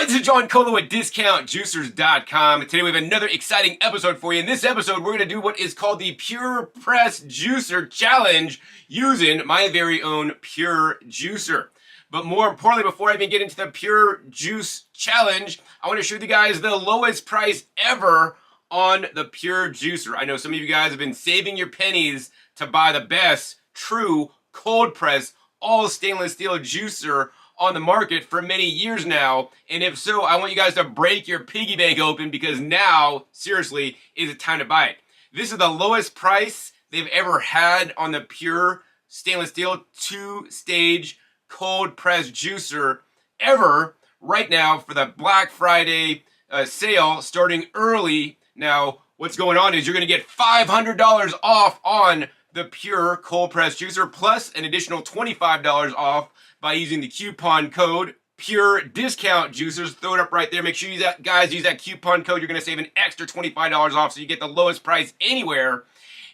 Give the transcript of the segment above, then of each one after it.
This is John Colo at DiscountJuicers.com, and today we have another exciting episode for you. In this episode, we're going to do what is called the Pure Press Juicer Challenge using my very own Pure Juicer. But more importantly, before I even get into the Pure Juice Challenge, I want to show you guys the lowest price ever on the Pure Juicer. I know some of you guys have been saving your pennies to buy the best true cold press all stainless steel juicer on the market for many years now, and if so, I want you guys to break your piggy bank open because now, seriously, is the time to buy it. This is the lowest price they've ever had on the Pure stainless steel 2-stage cold press juicer ever right now for the Black Friday sale starting early. Now, what's going on is you're going to get $500 off on the Pure cold press juicer plus an additional $25 off by using the coupon code Pure Discount Juicers. Throw it up right there. Make sure you guys use that coupon code. You're going to save an extra $25 off so you get the lowest price anywhere.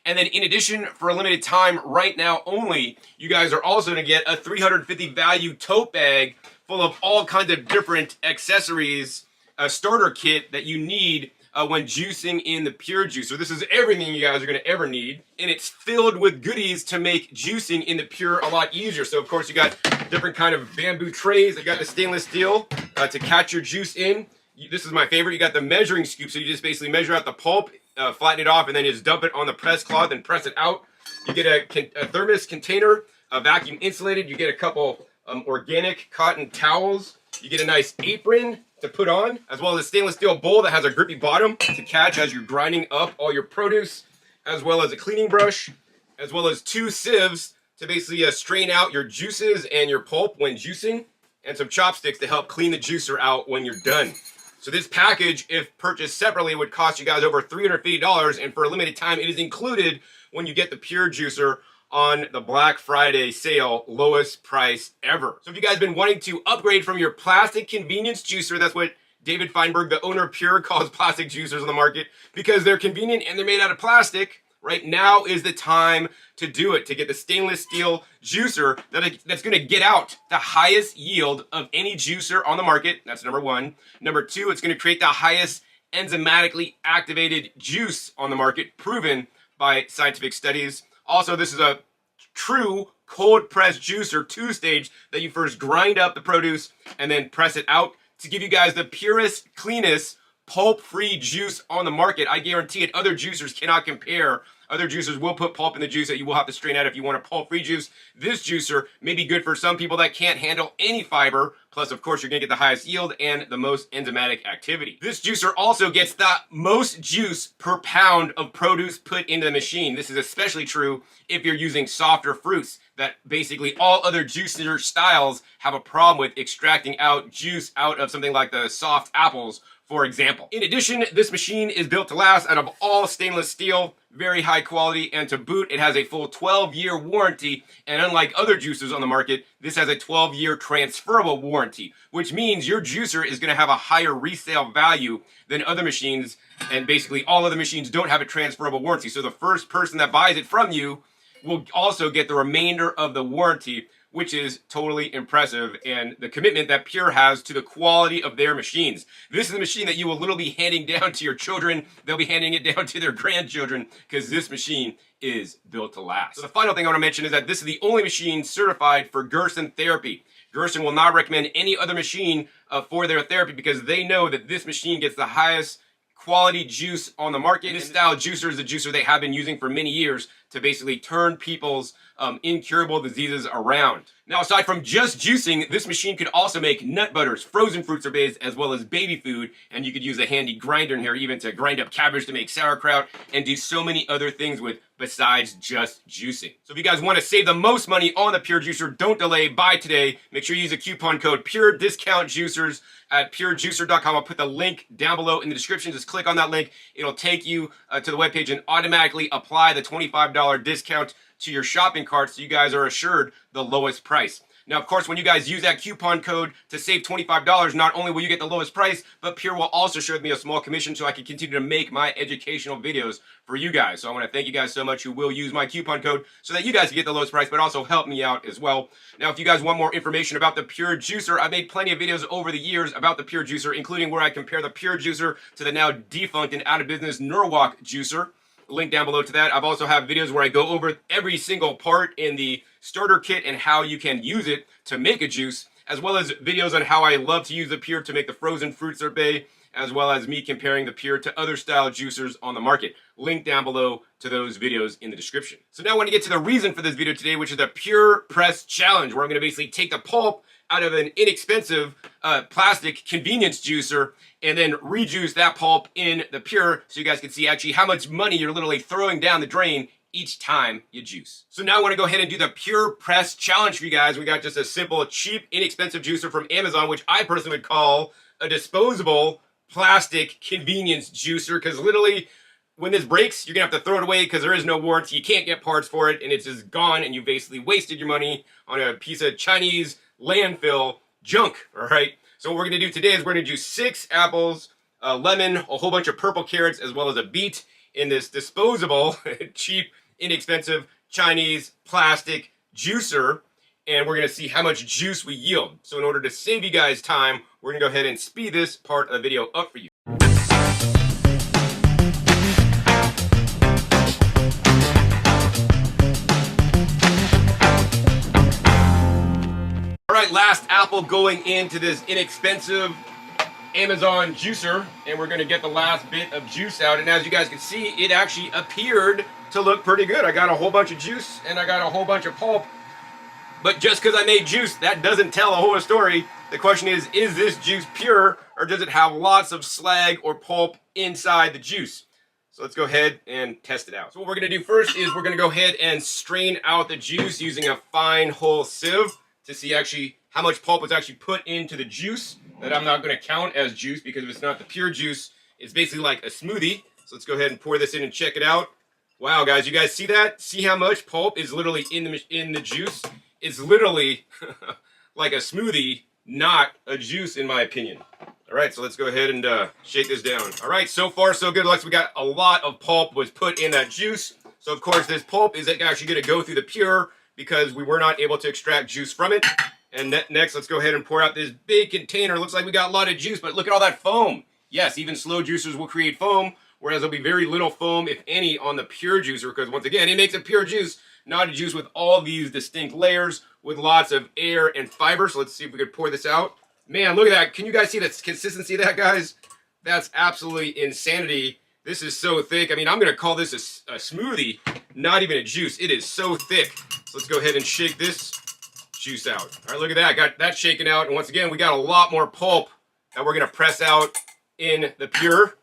And then in addition, for a limited time right now only, you guys are also going to get a $350 value tote bag full of all kinds of different accessories, a starter kit that you need when juicing in the Pure Juicer. This is everything you guys are going to ever need, and it's filled with goodies to make juicing in the Pure a lot easier. So of course you got different kind of bamboo trays. You got the stainless steel to catch your juice in. This is my favorite. You got the measuring scoop, so you just basically measure out the pulp, flatten it off, and then just dump it on the press cloth and press it out. You get a thermos container, vacuum insulated. You get a couple organic cotton towels. You get a nice apron to put on, as well as a stainless steel bowl that has a grippy bottom to catch as you're grinding up all your produce, as well as a cleaning brush, as well as 2 sieves to basically strain out your juices and your pulp when juicing, and some chopsticks to help clean the juicer out when you're done. So this package, if purchased separately, would cost you guys over $350, and for a limited time, it is included when you get the Pure Juicer on the Black Friday sale, lowest price ever. So if you guys have been wanting to upgrade from your plastic convenience juicer, that's what David Feinberg, the owner of Pure, calls plastic juicers on the market, because they're convenient and they're made out of plastic. Right now is the time to do it, to get the stainless steel juicer that's going to get out the highest yield of any juicer on the market. That's number one. Number two, it's going to create the highest enzymatically activated juice on the market, proven by scientific studies. Also, this is a true cold press juicer 2-stage that you first grind up the produce and then press it out to give you guys the purest, cleanest, pulp-free juice on the market. I guarantee it, other juicers cannot compare. Other juicers will put pulp in the juice that you will have to strain out if you want a pulp-free juice. This juicer may be good for some people that can't handle any fiber. Plus, of course, you're going to get the highest yield and the most enzymatic activity. This juicer also gets the most juice per pound of produce put into the machine. This is especially true if you're using softer fruits that basically all other juicer styles have a problem with extracting out juice out of something like the soft apples, for example. In addition, this machine is built to last out of all stainless steel, very high quality, and to boot, it has a full 12-year warranty, and unlike other juicers on the market, this has a 12-year transferable warranty, which means your juicer is going to have a higher resale value than other machines, and basically all other machines don't have a transferable warranty, so the first person that buys it from you will also get the remainder of the warranty, which is totally impressive, and the commitment that Pure has to the quality of their machines. This is a machine that you will literally be handing down to your children. They'll be handing it down to their grandchildren because this machine is built to last. So the final thing I want to mention is that this is the only machine certified for Gerson therapy. Gerson will not recommend any other machine for their therapy because they know that this machine gets the highest quality juice on the market. This style juicer is a juicer they have been using for many years to basically turn people's incurable diseases around. Now, aside from just juicing, this machine could also make nut butters, frozen fruit sorbets, as well as baby food, and you could use a handy grinder in here even to grind up cabbage to make sauerkraut and do so many other things with besides just juicing. So if you guys want to save the most money on the Pure Juicer, don't delay, buy today. Make sure you use a coupon code Pure Discount Juicers at purejuicer.com. I'll put the link down below in the description. Just click on that link. It'll take you to the webpage and automatically apply the $25 discount to your shopping cart so you guys are assured the lowest price. Now, of course, when you guys use that coupon code to save $25, not only will you get the lowest price, but Pure will also share with me a small commission so I can continue to make my educational videos for you guys. So I want to thank you guys so much who will use my coupon code so that you guys can get the lowest price, but also help me out as well. Now, if you guys want more information about the Pure Juicer, I've made plenty of videos over the years about the Pure Juicer, including where I compare the Pure Juicer to the now defunct and out of business Norwalk Juicer. Link down below to that. I've also have videos where I go over every single part in the starter kit and how you can use it to make a juice, as well as videos on how I love to use the Pure to make the frozen fruit sorbet, as well as me comparing the Pure to other style juicers on the market. Link down below to those videos in the description. So now I want to get to the reason for this video today, which is the Pure Press Challenge, where I'm going to basically take the pulp out of an inexpensive plastic convenience juicer and then rejuice that pulp in the Pure so you guys can see actually how much money you're literally throwing down the drain each time you juice. So now I want to go ahead and do the Pure Press Challenge for you guys. We got just a simple, cheap, inexpensive juicer from Amazon, which I personally would call a disposable plastic convenience juicer, because literally when this breaks, you're gonna have to throw it away because there is no warranty. You can't get parts for it, and it's just gone, and you basically wasted your money on a piece of Chinese landfill junk. All right. So what we're gonna do today is we're gonna do 6 apples, a lemon, a whole bunch of purple carrots, as well as a beet in this disposable, cheap, inexpensive Chinese plastic juicer, and we're gonna see how much juice we yield. So in order to save you guys time, we're gonna go ahead and speed this part of the video up for you. All right, last apple going into this inexpensive Amazon juicer, and we're gonna get the last bit of juice out. And as you guys can see, it actually appeared to look pretty good. I got a whole bunch of juice and I got a whole bunch of pulp. But just because I made juice, that doesn't tell the whole story. The question is this juice pure, or does it have lots of slag or pulp inside the juice? So let's go ahead and test it out. So what we're gonna do first is we're gonna go ahead and strain out the juice using a fine whole sieve to see actually how much pulp was actually put into the juice that I'm not gonna count as juice, because if it's not the pure juice, it's basically like a smoothie. So let's go ahead and pour this in and check it out. Wow, guys, you guys see that? See how much pulp is literally in the juice? It's literally like a smoothie, not a juice in my opinion. All right, so let's go ahead and shake this down. All right, so far so good. Looks we got a lot of pulp was put in that juice. So of course this pulp is actually gonna go through the Pure because we were not able to extract juice from it. And next, let's go ahead and pour out this big container. Looks like we got a lot of juice, but look at all that foam. Yes, even slow juicers will create foam, whereas there'll be very little foam, if any, on the Pure juicer, because once again, it makes a pure juice, not a juice with all these distinct layers with lots of air and fiber. So let's see if we could pour this out. Man, look at that. Can you guys see the consistency of that, guys? That's absolutely insanity. This is so thick. I mean, I'm going to call this a smoothie, not even a juice. It is so thick. So let's go ahead and shake this juice out. All right, look at that. Got that shaken out. And once again, we got a lot more pulp that we're going to press out in the Pure.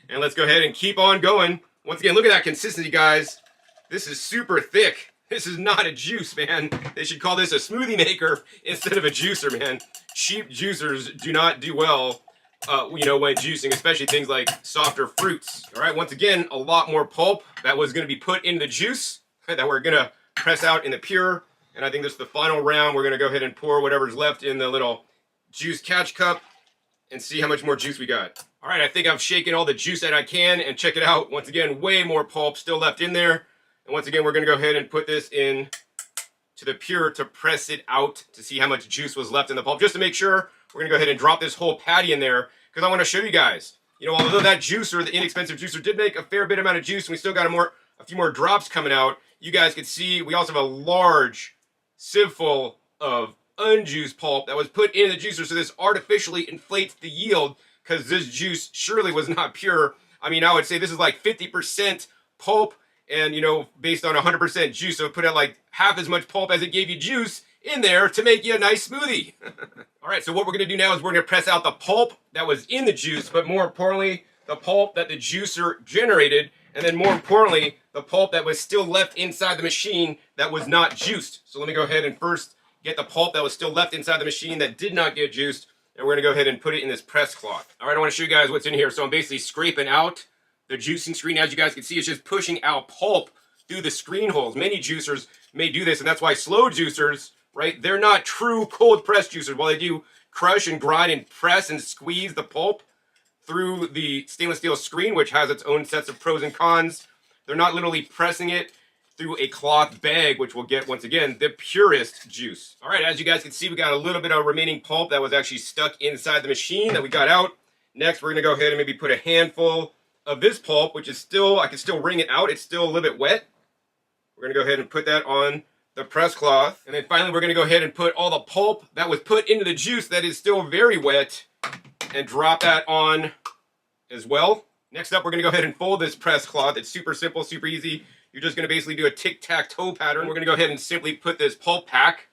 And let's go ahead and keep on going. Once again, look at that consistency, guys. This is super thick. This is not a juice, man. They should call this a smoothie maker instead of a juicer, man. Cheap juicers do not do well, when juicing, especially things like softer fruits. All right, once again, a lot more pulp that was going to be put in the juice that we're going to press out in the Pure. And I think this is the final round. We're going to go ahead and pour whatever's left in the little juice catch cup and see how much more juice we got. All right, I think I've shaken all the juice that I can, and check it out. Once again, way more pulp still left in there. And once again, we're going to go ahead and put this in to the Pure to press it out to see how much juice was left in the pulp. Just to make sure, we're going to go ahead and drop this whole patty in there because I want to show you guys. Although that juicer, the inexpensive juicer, did make a fair bit amount of juice, and we still got a few more drops coming out. You guys can see we also have a large sieve full of unjuiced pulp that was put in the juicer, so this artificially inflates the yield because this juice surely was not pure. I mean, I would say this is like 50% pulp and, based on 100% juice, so put out like half as much pulp as it gave you juice in there to make you a nice smoothie. All right, so what we're going to do now is we're going to press out the pulp that was in the juice, but more importantly, the pulp that the juicer generated, and then more importantly, the pulp that was still left inside the machine that was not juiced. So let me go ahead and first get the pulp that was still left inside the machine that did not get juiced, and we're going to go ahead and put it in this press cloth. All right, I want to show you guys what's in here. So I'm basically scraping out the juicing screen. As you guys can see, it's just pushing out pulp through the screen holes. Many juicers may do this, and that's why slow juicers right? They're not true cold press juicers. While they do crush and grind and press and squeeze the pulp through the stainless steel screen, which has its own sets of pros and cons, they're not literally pressing it through a cloth bag, which will get, once again, the purest juice. All right, as you guys can see, we got a little bit of remaining pulp that was actually stuck inside the machine that we got out. Next, we're gonna go ahead and maybe put a handful of this pulp, which is still, I can still wring it out. It's still a little bit wet. We're gonna go ahead and put that on the press cloth. And then finally, we're gonna go ahead and put all the pulp that was put into the juice that is still very wet and drop that on as well. Next up, we're gonna go ahead and fold this press cloth. It's super simple, super easy. You're just gonna basically do a tic-tac-toe pattern. We're gonna go ahead and simply put this pulp pack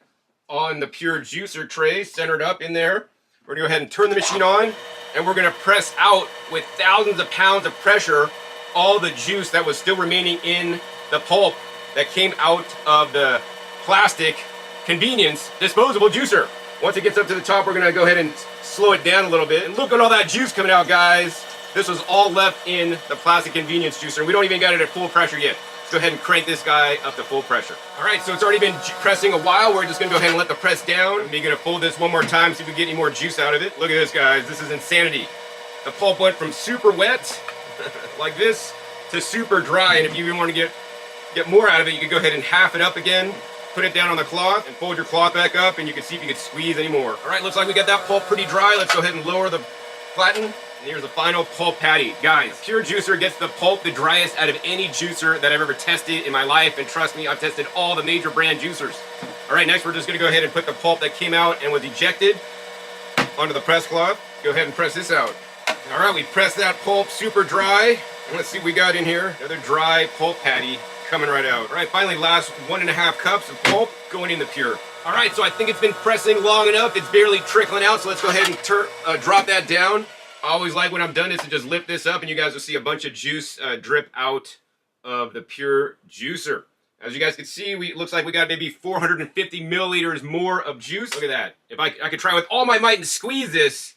on the pure juicer tray, centered up in there. We're gonna go ahead and turn the machine on, and we're gonna press out with thousands of pounds of pressure all the juice that was still remaining in the pulp that came out of the plastic convenience disposable juicer. Once it gets up to the top, we're gonna go ahead and slow it down a little bit. And look at all that juice coming out, guys. This was all left in the plastic convenience juicer, and we don't even got it at full pressure yet. Let's go ahead and crank this guy up to full pressure. All right, so it's already been pressing a while. We're just gonna go ahead and let the press down. I'm gonna fold this one more time, see if we get any more juice out of it. Look at this, guys. This is insanity. The pulp went from super wet, like this, to super dry. And if you even want to get more out of it, you can go ahead and half it up again, put it down on the cloth, and fold your cloth back up, and you can see if you can squeeze any more. All right, looks like we got that pulp pretty dry. Let's go ahead and lower the flatten. And here's the final pulp patty. Guys, Pure Juicer gets the pulp the driest out of any juicer that I've ever tested in my life. And trust me, I've tested all the major brand juicers. All right, next we're just gonna go ahead and put the pulp that came out and was ejected onto the press cloth. Go ahead and press this out. All right, we pressed that pulp super dry. And let's see what we got in here. Another dry pulp patty coming right out. All right, finally last 1.5 cups of pulp going in the Pure. All right, so I think it's been pressing long enough. It's barely trickling out, so let's go ahead and drop that down. I always like when I'm done is to just lift this up, and you guys will see a bunch of juice drip out of the Pure Juicer. As you guys can see, it looks like we got maybe 450 milliliters more of juice. Look at that. If I could try with all my might and squeeze this,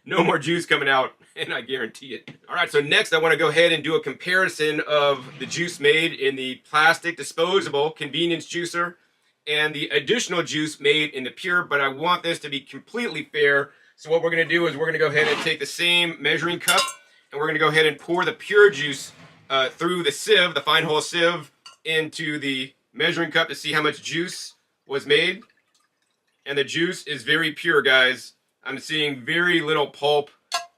no more juice coming out, and I guarantee it. All right, so next I want to go ahead and do a comparison of the juice made in the plastic disposable convenience juicer and the additional juice made in the Pure, but I want this to be completely fair. So what we're gonna do is we're gonna go ahead and take the same measuring cup, and we're gonna go ahead and pour the Pure juice through the sieve, the fine hole sieve, into the measuring cup to see how much juice was made. And the juice is very pure, guys. I'm seeing very little pulp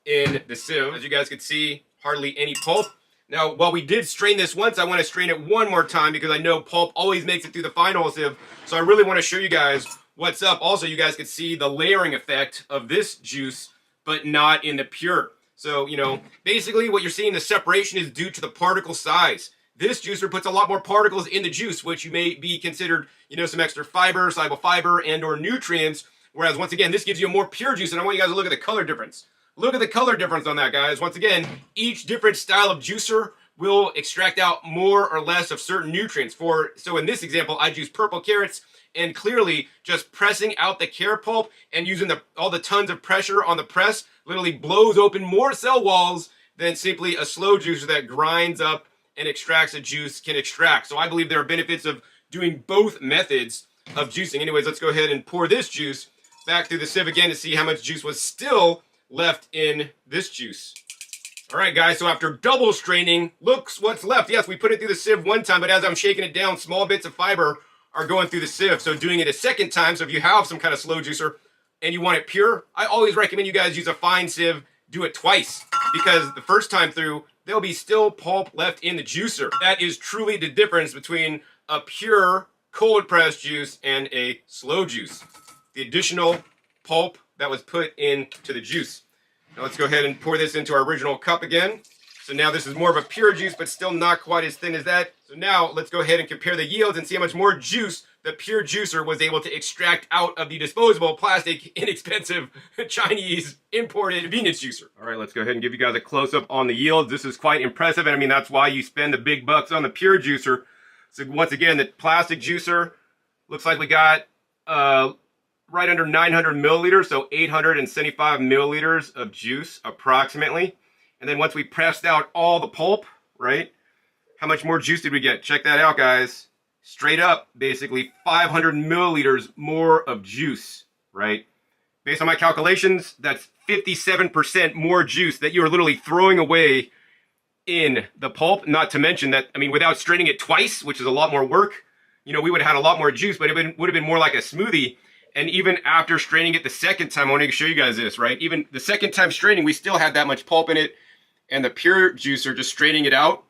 in the sieve. As you guys can see, hardly any pulp. Now, while we did strain this once, I want to strain it one more time because I know pulp always makes it through the fine hole sieve. So I really want to show you guys what's up. Also, you guys can see the layering effect of this juice, but not in the Pure. So, you know, basically what you're seeing, the separation is due to the particle size. This juicer puts a lot more particles in the juice, which you may be considered, you know, some extra fiber, soluble fiber, and or nutrients. Whereas, once again, this gives you a more pure juice, and I want you guys to look at the color difference. Look at the color difference on that, guys. Once again, each different style of juicer will extract out more or less of certain nutrients. So in this example, I use purple carrots, and clearly just pressing out the carrot pulp and using all the tons of pressure on the press literally blows open more cell walls than simply a slow juicer that grinds up and extracts a juice can extract. So I believe there are benefits of doing both methods of juicing. Anyways, let's go ahead and pour this juice back through the sieve again to see how much juice was still left in this juice. All right, guys, so after double straining, looks what's left. Yes, we put it through the sieve one time, but as I'm shaking it down, small bits of fiber are going through the sieve. So doing it a second time, so if you have some kind of slow juicer and you want it pure, I always recommend you guys use a fine sieve, do it twice, because the first time through, there'll be still pulp left in the juicer. That is truly the difference between a pure cold press juice and a slow juice. The additional pulp that was put into the juice. Now let's go ahead and pour this into our original cup again. So now this is more of a pure juice, but still not quite as thin as that. So now let's go ahead and compare the yields and see how much more juice the Pure Juicer was able to extract out of the disposable, plastic, inexpensive, Chinese imported convenience juicer. All right, let's go ahead and give you guys a close-up on the yields. This is quite impressive, and I mean, that's why you spend the big bucks on the Pure Juicer. So once again, the plastic juicer, looks like we got right under 900 milliliters, so 875 milliliters of juice approximately. And then once we pressed out all the pulp, right, how much more juice did we get? Check that out, guys. straight up, basically 500 milliliters more of juice, right? Based on my calculations, that's 57% more juice that you are literally throwing away in the pulp. Not to mention that, I mean, without straining it twice, which is a lot more work, you know, we would have had a lot more juice, but it would have been more like a smoothie. And even after straining it the second time, I want to show you guys this, right? Even the second time straining, we still had that much pulp in it. And the pure juicer, just straining it out,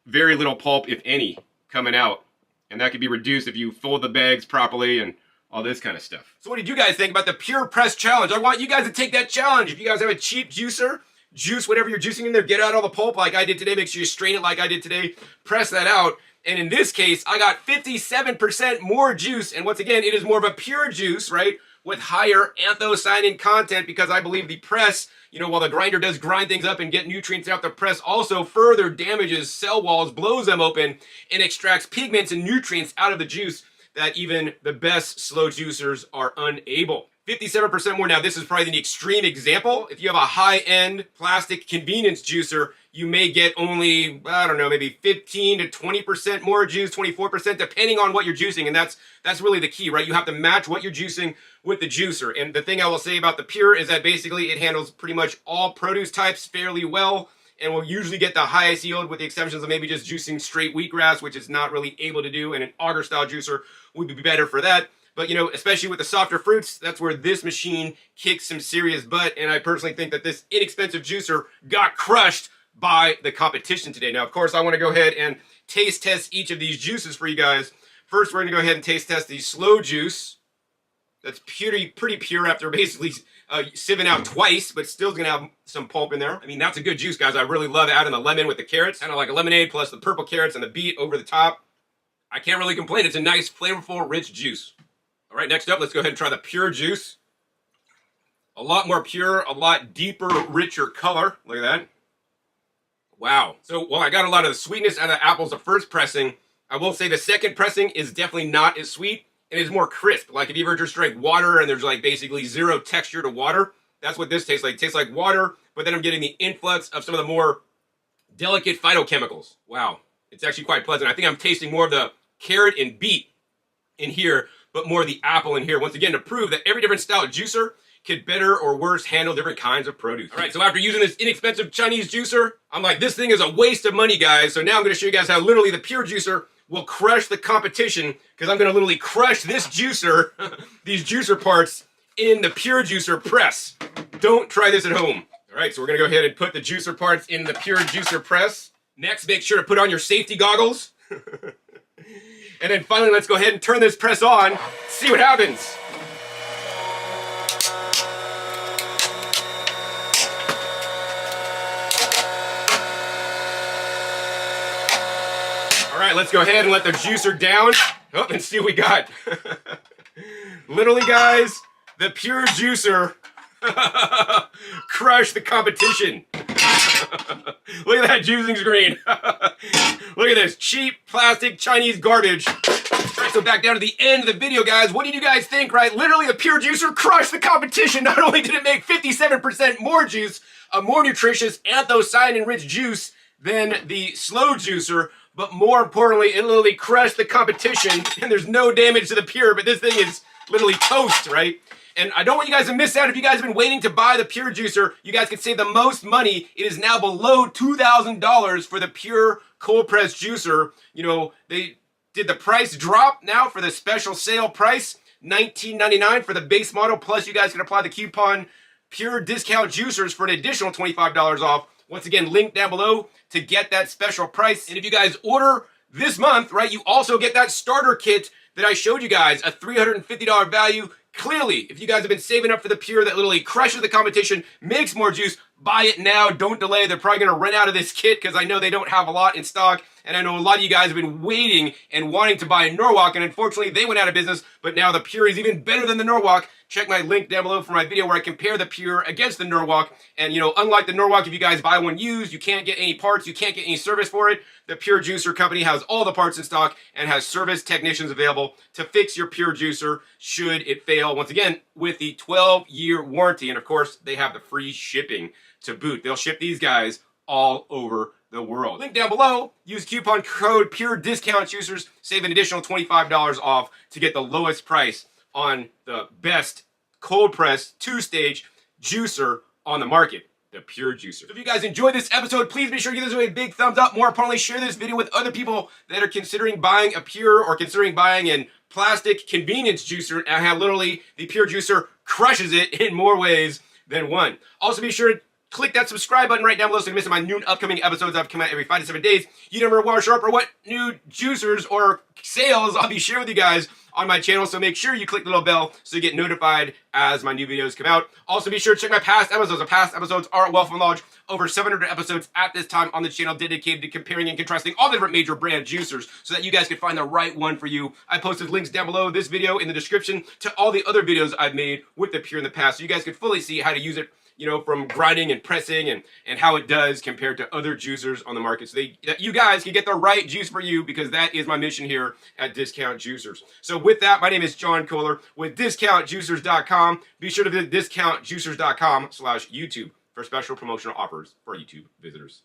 very little pulp, if any, coming out. And that could be reduced if you fold the bags properly and all this kind of stuff. So what did you guys think about the Pure Press Challenge? I want you guys to take that challenge. If you guys have a cheap juicer, juice whatever you're juicing in there, get out all the pulp like I did today. Make sure you strain it like I did today. Press that out. And in this case, I got 57% more juice. And once again, it is more of a pure juice, right? With higher anthocyanin content, because I believe the press, you know, while the grinder does grind things up and get nutrients out, the press also further damages cell walls, blows them open, and extracts pigments and nutrients out of the juice that even the best slow juicers are unable. 57% more. Now, this is probably the extreme example. If you have a high-end plastic convenience juicer, you may get only, I don't know, maybe 15 to 20% more juice, 24%, depending on what you're juicing. And that's really the key, right? You have to match what you're juicing with the juicer. And the thing I will say about the Pure is that basically it handles pretty much all produce types fairly well, and will usually get the highest yield, with the exceptions of maybe just juicing straight wheatgrass, which it's not really able to do, and an auger style juicer would be better for that. But, you know, especially with the softer fruits, that's where this machine kicks some serious butt. And I personally think that this inexpensive juicer got crushed by the competition today. Now, of course, I want to go ahead and taste test each of these juices for you guys. First, we're going to go ahead and taste test the slow juice. That's pretty pure after basically sieving out twice, but still going to have some pulp in there. I mean, that's a good juice, guys. I really love adding the lemon with the carrots. Kind of like a lemonade plus the purple carrots and the beet over the top. I can't really complain. It's a nice, flavorful, rich juice. All right, next up, let's go ahead and try the pure juice. A lot more pure, a lot deeper, richer color. Look at that. Wow. So while I got a lot of the sweetness out of the apples the first pressing, I will say the second pressing is definitely not as sweet. It is more crisp. Like if you ever just drank water and there's like basically zero texture to water, that's what this tastes like. It tastes like water, but then I'm getting the influx of some of the more delicate phytochemicals. Wow. It's actually quite pleasant. I think I'm tasting more of the carrot and beet in here, but more of the apple in here. Once again, to prove that every different style juicer could better or worse handle different kinds of produce. All right, so after using this inexpensive Chinese juicer, I'm like, this thing is a waste of money, guys. So now I'm gonna show you guys how literally the Pure juicer will crush the competition, because I'm gonna literally crush this juicer, these juicer parts, in the Pure juicer press. Don't try this at home. All right, so we're gonna go ahead and put the juicer parts in the Pure juicer press. Next, make sure to put on your safety goggles. And then finally, let's go ahead and turn this press on, see what happens. All right, let's go ahead and let the juicer down. Oh, and see what we got. Literally, guys, the Pure juicer crushed the competition. Look at that juicing screen. Look at this cheap plastic Chinese garbage. Alright, so back down to the end of the video, guys. What did you guys think, right? Literally, the Pure juicer crushed the competition. Not only did it make 57% more juice, a more nutritious anthocyanin-rich juice than the slow juicer, but more importantly, it literally crushed the competition. And there's no damage to the Pure, but this thing is literally toast, right? And I don't want you guys to miss out. If you guys have been waiting to buy the Pure juicer, you guys can save the most money. It is now below $2,000 for the Pure cold press juicer. You know, they did the price drop now for the special sale price, $19.99 for the base model. Plus, you guys can apply the coupon Pure Discount Juicers for an additional $25 off. Once again, link down below to get that special price. And if you guys order this month, right, you also get that starter kit that I showed you guys, a $350 value. Clearly, if you guys have been saving up for the Pure that literally crushes the competition, makes more juice, buy it now. Don't delay. They're probably going to run out of this kit because I know they don't have a lot in stock. And I know a lot of you guys have been waiting and wanting to buy Norwalk, and unfortunately, they went out of business. But now the Pure is even better than the Norwalk. Check my link down below for my video where I compare the Pure against the Norwalk. And, you know, unlike the Norwalk, if you guys buy one used, you can't get any parts, you can't get any service for it. The Pure Juicer Company has all the parts in stock and has service technicians available to fix your Pure Juicer should it fail. Once again, with the 12-year warranty. And, of course, they have the free shipping to boot. They'll ship these guys all over the world. Link down below. Use coupon code PUREDISCOUNTJUICERS. Save an additional $25 off to get the lowest price on the best cold press 2-stage juicer on the market. The Pure Juicer. So if you guys enjoyed this episode, please be sure to give this a big thumbs up. More importantly, share this video with other people that are considering buying a Pure or considering buying an plastic convenience juicer, and how literally the Pure Juicer crushes it in more ways than one. Also be sure to click that subscribe button right down below so you don't miss my new upcoming episodes. I've come out every 5 to 7 days. You never know where show up or what new juicers or sales I'll be sharing with you guys on my channel, so make sure you click the little bell so you get notified as my new videos come out. Also be sure to check my past episodes. The past episodes are a wealth of knowledge. Over 700 episodes at this time on the channel dedicated to comparing and contrasting all the different major brand juicers so that you guys can find the right one for you. I posted links down below this video in the description to all the other videos I've made with the Pure in the past so you guys can fully see how to use it, you know, from grinding and pressing and how it does compared to other juicers on the market, so that you guys can get the right juice for you, because that is my mission here at Discount Juicers. So with that, my name is John Kohler with DiscountJuicers.com. Be sure to visit DiscountJuicers.com/YouTube for special promotional offers for YouTube visitors.